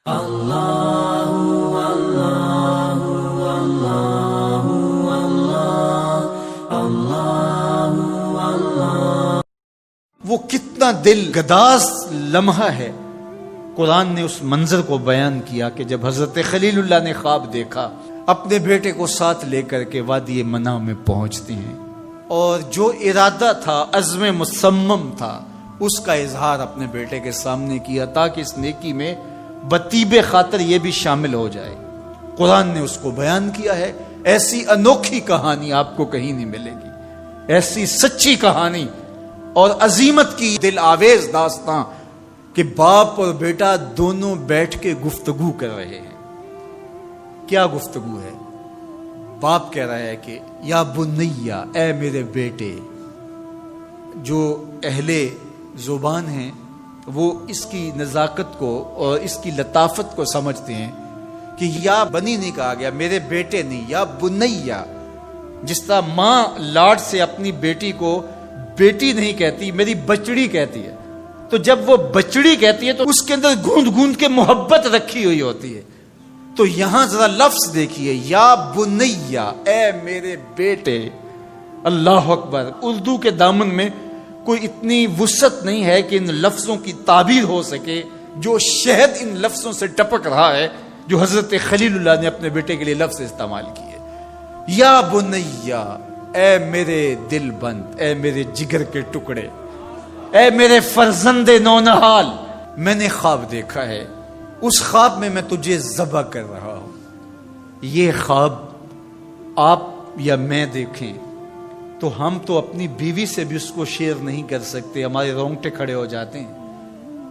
وہ کتنا دل گداز لمحہ ہے. قرآن نے اس منظر کو بیان کیا کہ جب حضرت خلیل اللہ نے خواب دیکھا، اپنے بیٹے کو ساتھ لے کر کے وادی منع میں پہنچتے ہیں، اور جو ارادہ تھا، عزم مصمم تھا، اس کا اظہار اپنے بیٹے کے سامنے کیا تاکہ اس نیکی میں بطیب خاطر یہ بھی شامل ہو جائے. قرآن نے اس کو بیان کیا ہے. ایسی انوکھی کہانی آپ کو کہیں نہیں ملے گی، ایسی سچی کہانی اور عظیمت کی دل آویز داستان کہ باپ اور بیٹا دونوں بیٹھ کے گفتگو کر رہے ہیں. کیا گفتگو ہے؟ باپ کہہ رہا ہے کہ یا بنیا، اے میرے بیٹے. جو اہل زبان ہیں وہ اس کی نزاکت کو اور اس کی لطافت کو سمجھتے ہیں کہ یا بنی نہیں کہا گیا، میرے بیٹے نہیں، یا بنیا. جس طرح ماں لاڈ سے اپنی بیٹی کو بیٹی نہیں کہتی، میری بچڑی کہتی ہے، تو جب وہ بچڑی کہتی ہے تو اس کے اندر گوند گوند کے محبت رکھی ہوئی ہوتی ہے. تو یہاں ذرا لفظ دیکھیے، یا بنیا، اے میرے بیٹے. اللہ اکبر. اردو کے دامن میں کوئی اتنی وسعت نہیں ہے کہ ان لفظوں کی تعبیر ہو سکے جو شہد ان لفظوں سے ٹپک رہا ہے جو حضرت خلیل اللہ نے اپنے بیٹے کے لیے لفظ استعمال کیے. یا بنیا، اے میرے دل بند، اے میرے جگر کے ٹکڑے، اے میرے فرزند نونہال، میں نے خواب دیکھا ہے. اس خواب میں تجھے ذبح کر رہا ہوں. یہ خواب آپ یا میں دیکھیں تو ہم تو اپنی بیوی سے بھی اس کو شیئر نہیں کر سکتے، ہمارے رونگٹے کھڑے ہو جاتے ہیں.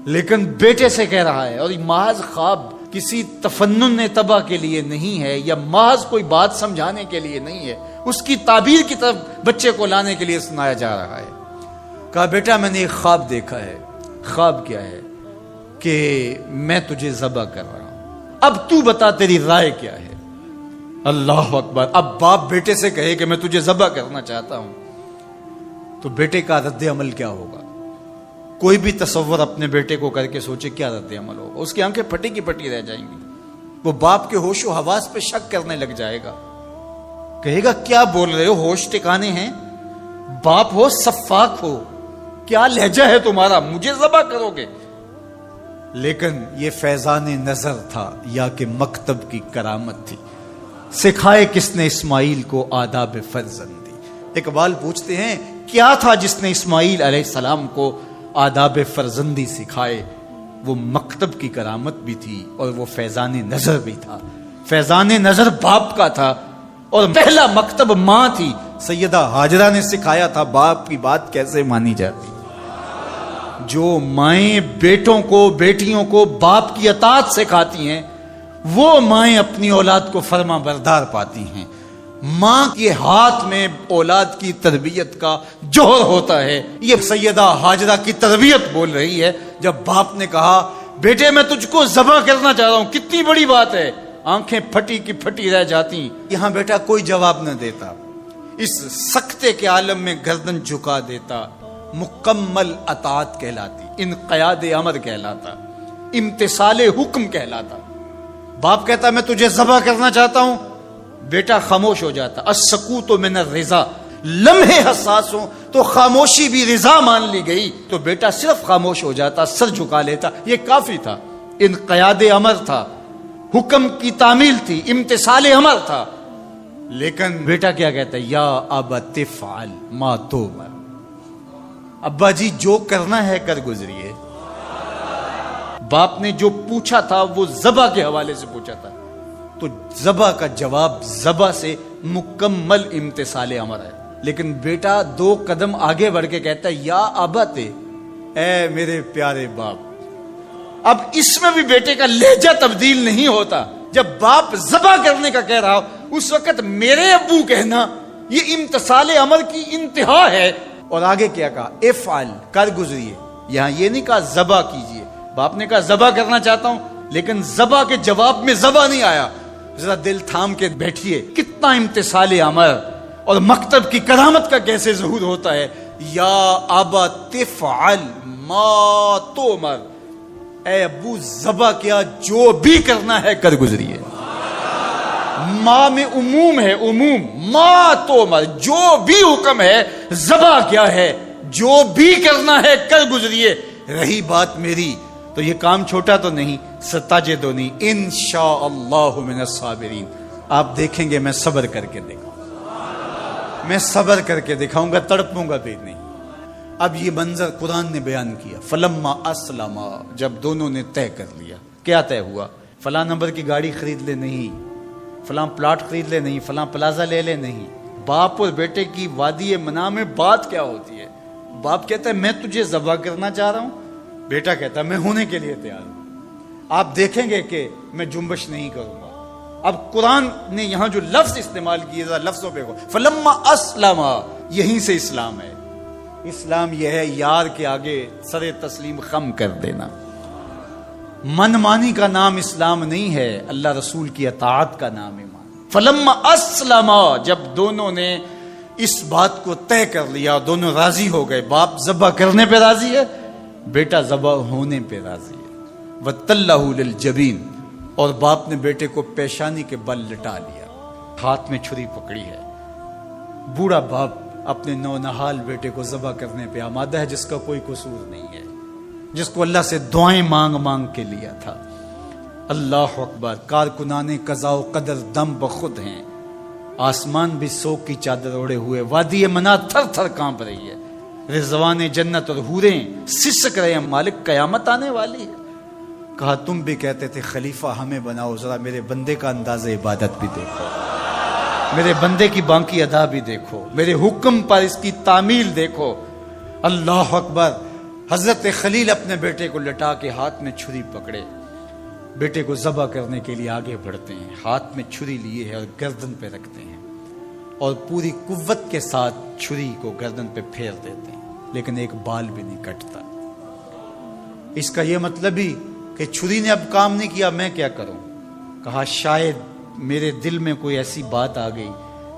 لیکن بیٹے سے کہہ رہا ہے، اور یہ محض خواب کسی تفنن طبع کے لیے نہیں ہے یا محض کوئی بات سمجھانے کے لیے نہیں ہے، اس کی تعبیر کی طرف بچے کو لانے کے لیے سنایا جا رہا ہے. کہا بیٹا میں نے ایک خواب دیکھا ہے. خواب کیا ہے؟ کہ میں تجھے ذبح کر رہا ہوں. اب تو بتا تیری رائے کیا ہے؟ اللہ اکبر. اب باپ بیٹے سے کہے کہ میں تجھے ذبح کرنا چاہتا ہوں تو بیٹے کا رد عمل کیا ہوگا؟ کوئی بھی تصور اپنے بیٹے کو کر کے سوچے کیا رد عمل ہوگا. اس کی آنکھیں پھٹی کی پھٹی رہ جائیں گی. وہ باپ کے ہوش و حواس پہ شک کرنے لگ جائے گا، کہے گا کیا بول رہے ہو، ہوش ٹھکانے ہیں؟ باپ ہو، سفاک ہو، کیا لہجہ ہے تمہارا، مجھے ذبح کرو گے؟ لیکن یہ فیضان نظر تھا یا کہ مکتب کی کرامت تھی؟ سکھائے کس نے اسماعیل کو آداب فرزندی؟ اقبال پوچھتے ہیں کیا تھا جس نے اسماعیل علیہ السلام کو آداب فرزندی سکھائے؟ وہ مکتب کی کرامت بھی تھی اور وہ فیضان نظر بھی تھا. فیضان نظر باپ کا تھا اور پہلا مکتب ماں تھی. سیدہ ہاجرہ نے سکھایا تھا باپ کی بات کیسے مانی جاتی. جو مائیں بیٹوں کو، بیٹیوں کو باپ کی اطاعت سکھاتی ہیں وہ مائیں اپنی اولاد کو فرما بردار پاتی ہیں. ماں کے ہاتھ میں اولاد کی تربیت کا جوہر ہوتا ہے. یہ سیدہ ہاجرہ کی تربیت بول رہی ہے جب باپ نے کہا بیٹے میں تجھ کو ذبح کرنا چاہ رہا ہوں. کتنی بڑی بات ہے. آنکھیں پھٹی کی پھٹی رہ جاتی. یہاں بیٹا کوئی جواب نہ دیتا، اس سکتے کے عالم میں گردن جھکا دیتا. مکمل اطاعت کہلاتی، انقیاد امر کہلاتا، امتثال حکم کہلاتا. باپ کہتا میں تجھے ذبح کرنا چاہتا ہوں، بیٹا خاموش ہو جاتا. السکوت من الرضا. لمحے حساس ہوں تو خاموشی بھی رضا مان لی گئی تو بیٹا صرف خاموش ہو جاتا، سر جھکا لیتا. یہ کافی تھا. انقیاد امر تھا، حکم کی تعمیل تھی، امتثال امر تھا. لیکن بیٹا کیا کہتا ہے؟ یا ابت افعل ما تؤمر. ابا جی جو کرنا ہے کر گزریے. باپ نے جو پوچھا تھا وہ ذبح کے حوالے سے پوچھا تھا تو ذبح کا جواب ذبح سے مکمل امتثال امر ہے. لیکن بیٹا 2 قدم آگے بڑھ کے کہتا ہے یا ابت، اے میرے پیارے باپ. اب اس میں بھی بیٹے کا لہجہ تبدیل نہیں ہوتا. جب باپ ذبح کرنے کا کہہ رہا ہو اس وقت میرے ابو کہنا یہ امتثال امر کی انتہا ہے. اور آگے کیا کہا؟ افعل، کر گزریے. یہاں یہ نہیں کہا ذبح کیجئے. باپ نے کہا ذبح کرنا چاہتا ہوں لیکن ذبح کے جواب میں ذبح نہیں آیا. ذرا دل تھام کے بیٹھیے. کتنا امتثال امر اور مکتب کی کرامت کا کیسے ظہور ہوتا ہے. یا ابا تفعل ما تؤمر. اے ابو ذبح کیا، جو بھی کرنا ہے کر گزریے. ماں میں عموم ہے، عموم، ماں تو مر، جو بھی حکم ہے ذبح کیا ہے، جو بھی کرنا ہے کر گزریے. رہی بات میری تو یہ کام چھوٹا تو نہیں، ستجدنی انشاءاللہ من الصابرین. آپ دیکھیں گے میں صبر کر کے دکھاؤں، میں صبر کر کے دکھاؤں گا، تڑپوں گا بھی نہیں. اب یہ منظر قرآن نے بیان کیا. فلما اسلما، جب دونوں نے طے کر لیا. کیا طے ہوا؟ فلاں نمبر کی گاڑی خرید لے نہیں، فلاں پلاٹ خرید لے نہیں، فلاں پلازا لے لے نہیں. باپ اور بیٹے کی وادی منع میں بات کیا ہوتی ہے؟ باپ کہتا ہے میں تجھے ذبح کرنا چاہ رہا ہوں، بیٹا کہتا ہے میں ہونے کے لیے تیار ہوں. آپ دیکھیں گے کہ میں جنبش نہیں کروں گا. اب قرآن نے یہاں جو لفظ استعمال کیے ذرا لفظوں پہ فلما اسلما، یہیں سے اسلام ہے. اسلام یہ ہے یار کے آگے سر تسلیم خم کر دینا. من مانی کا نام اسلام نہیں ہے، اللہ رسول کی اطاعت کا نام ہے. فلما اسلما، جب دونوں نے اس بات کو طے کر لیا، دونوں راضی ہو گئے. باپ ذبح کرنے پہ راضی ہے، بیٹا ذبح ہونے پہ راضی ہے. وَتَلَّهُ لِلْجَبِينِ، اور باپ نے بیٹے کو پیشانی کے بل لٹا لیا، ہاتھ میں چھری پکڑی ہے. بوڑھا باپ اپنے نونہال بیٹے کو ذبح کرنے پہ آمادہ ہے، جس کا کوئی قصور نہیں ہے، جس کو اللہ سے دعائیں مانگ مانگ کے لیا تھا. اللہ اکبر. کارکنان قضاء و قدر دم بخود ہیں، آسمان بھی سوگ کی چادر اوڑے ہوئے، وادی منع تھر تھر کانپ رہی ہے. رضوان جنت اور حوریں سسک رہے ہیں، مالک قیامت آنے والی ہے. کہا تم بھی کہتے تھے خلیفہ ہمیں بناؤ، ذرا میرے بندے کا انداز عبادت بھی دیکھو، میرے بندے کی باقی ادا بھی دیکھو، میرے حکم پر اس کی تعمیل دیکھو. اللہ اکبر. حضرت خلیل اپنے بیٹے کو لٹا کے ہاتھ میں چھری پکڑے، بیٹے کو ذبح کرنے کے لیے آگے بڑھتے ہیں. ہاتھ میں چھری لیے ہے اور گردن پہ رکھتے ہیں، اور پوری قوت کے ساتھ چھری کو گردن پہ پھیر دیتے ہیں، لیکن ایک بال بھی نہیں کٹتا. اس کا یہ مطلب ہی کہ چھری نے اب کام نہیں کیا، میں کیا کروں؟ کہا شاید میرے دل میں کوئی ایسی بات آ گئی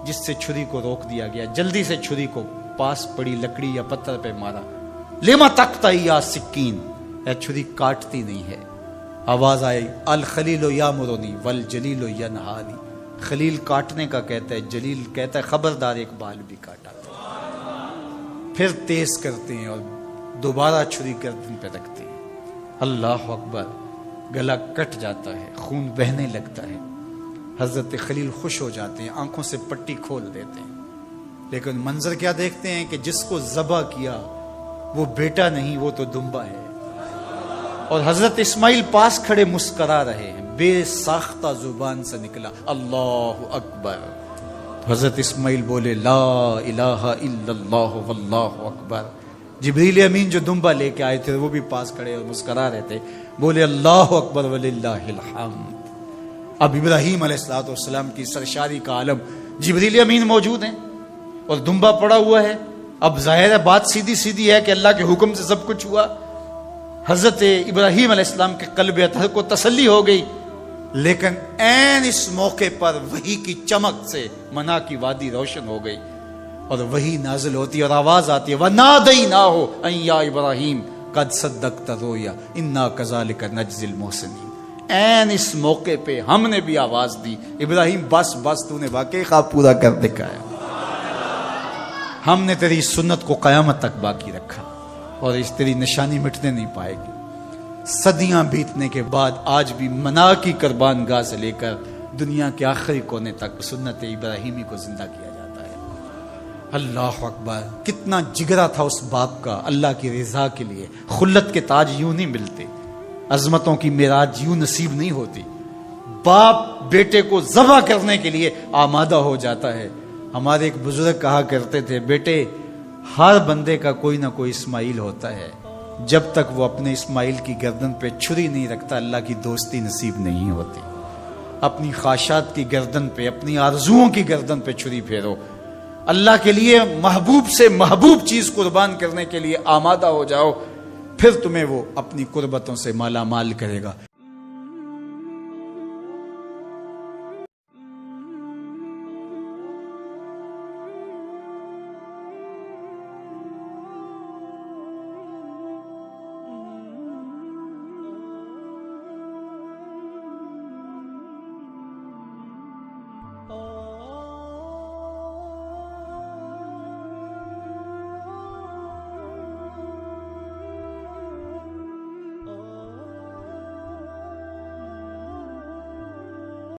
جس سے چھری کو روک دیا گیا. جلدی سے چھری کو پاس پڑی لکڑی یا پتھر پہ مارا. لما تقطعی یا سکین، اے چھری کاٹتی نہیں ہے. آواز آئی الخلیل یامرنی والجلیل ینہانی. خلیل کاٹنے کا کہتا ہے، جلیل کہتا ہے خبردار ایک بال بھی کاٹا. پھر تیز کرتے ہیں اور دوبارہ چھری گردن پہ رکھتے ہیں. اللہ اکبر. گلا کٹ جاتا ہے، خون بہنے لگتا ہے. حضرت خلیل خوش ہو جاتے ہیں، آنکھوں سے پٹی کھول دیتے ہیں. لیکن منظر کیا دیکھتے ہیں کہ جس کو ذبح کیا وہ بیٹا نہیں، وہ تو دمبا ہے. اور حضرت اسماعیل پاس کھڑے مسکرا رہے ہیں. بے ساختہ زبان سے نکلا اللہ اکبر. حضرت اسماعیل بولے لا الہ الا اللہ واللہ اکبر. جبریل امین جو دمبا لے کے آئے تھے وہ بھی پاس کھڑے اور مسکرا رہے تھے، بولے اللہ اکبر وللہ الحمد. اب ابراہیم علیہ السلام کی سرشاری کا عالم جبریل امین موجود ہیں اور دمبا پڑا ہوا ہے. اب ظاہر ہے بات سیدھی سیدھی ہے کہ اللہ کے حکم سے سب کچھ ہوا. حضرت ابراہیم علیہ السلام کے قلب اطہر کو تسلی ہو گئی. لیکن عین اس موقع پر وحی کی چمک سے منع کی وادی روشن ہو گئی اور وحی نازل ہوتی اور آواز آتی ہے وَنَادَيْنَاهُ أَن يَا إِبْرَاهِيمُ قَدْ صَدَّقْتَ الرُّؤْيَا إِنَّا كَذَلِكَ نَجْزِي الْمُحْسِنِينَ. عین اس موقع پہ ہم نے بھی آواز دی ابراہیم بس بس تو نے واقعی خواب پورا کر دکھایا. ہم نے تیری سنت کو قیامت تک باقی رکھا اور اس تیری نشانی مٹنے نہیں پائے گی. صدیاں بیتنے کے بعد آج بھی منا کی قربان گاہ سے لے کر دنیا کے آخری کونے تک سنت ابراہیمی کو زندہ کیا جاتا ہے. اللہ اکبر. کتنا جگرا تھا اس باپ کا اللہ کی رضا کے لیے. خلت کے تاج یوں نہیں ملتے، عظمتوں کی معراج یوں نصیب نہیں ہوتی. باپ بیٹے کو ذبح کرنے کے لیے آمادہ ہو جاتا ہے. ہمارے ایک بزرگ کہا کرتے تھے بیٹے ہر بندے کا کوئی نہ کوئی اسماعیل ہوتا ہے، جب تک وہ اپنے اسماعیل کی گردن پہ چھری نہیں رکھتا اللہ کی دوستی نصیب نہیں ہوتی. اپنی خواہشات کی گردن پہ، اپنی آرزوؤں کی گردن پہ چھری پھیرو. اللہ کے لیے محبوب سے محبوب چیز قربان کرنے کے لیے آمادہ ہو جاؤ، پھر تمہیں وہ اپنی قربتوں سے مالا مال کرے گا.